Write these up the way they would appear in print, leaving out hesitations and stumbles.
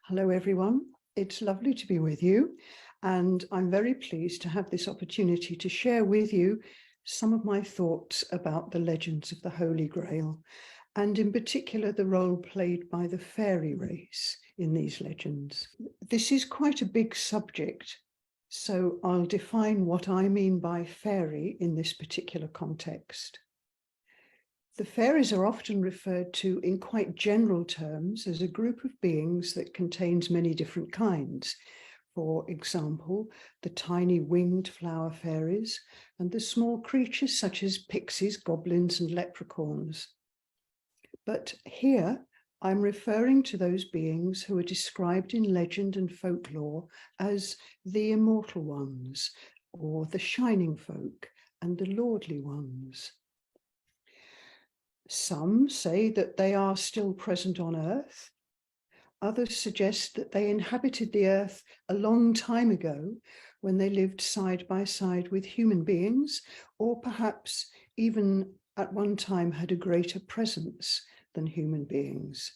Hello, everyone. It's lovely to be with you, and I'm very pleased to have this opportunity to share with you some of my thoughts about the legends of the Holy Grail, and in particular the role played by the Faery race in these legends. This is quite a big subject, so I'll define what I mean by Faery in this particular context. The fairies are often referred to in quite general terms as a group of beings that contains many different kinds. For example, the tiny winged flower fairies and the small creatures such as pixies, goblins, and leprechauns. But here I'm referring to those beings who are described in legend and folklore as the immortal ones, or the shining folk, and the lordly ones. Some say that they are still present on Earth. Others suggest that they inhabited the Earth a long time ago when they lived side by side with human beings, or perhaps even at one time had a greater presence than human beings.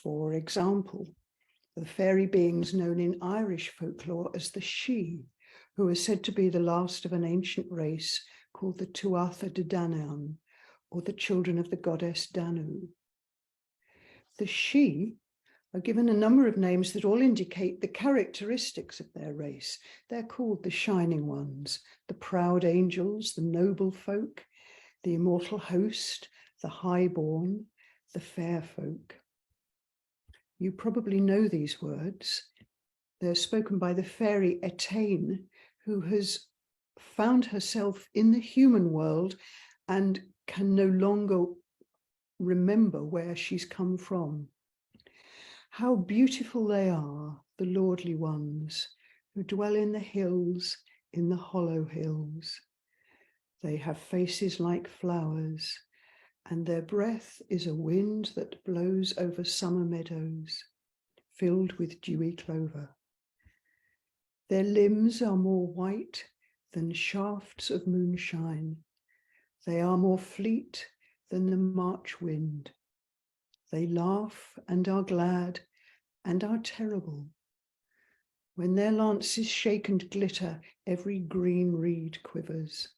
For example, the fairy beings known in Irish folklore as the Sidhe, who are said to be the last of an ancient race called the Tuatha De Danann, or the children of the goddess Danu. The Sidhe are given a number of names that all indicate the characteristics of their race. They're called the Shining Ones, the Proud Angels, the Noble Folk, the Immortal Host, the Highborn, the Fair Folk. You probably know these words. They're spoken by the fairy Etain, who has found herself in the human world and can no longer remember where she's come from. How beautiful they are, the lordly ones, who dwell in the hills, in the hollow hills. They have faces like flowers, and their breath is a wind that blows over summer meadows, filled with dewy clover. Their limbs are more white than shafts of moonshine. They are more fleet than the March wind. They laugh and are glad and are terrible. When their lances shake and glitter, every green reed quivers.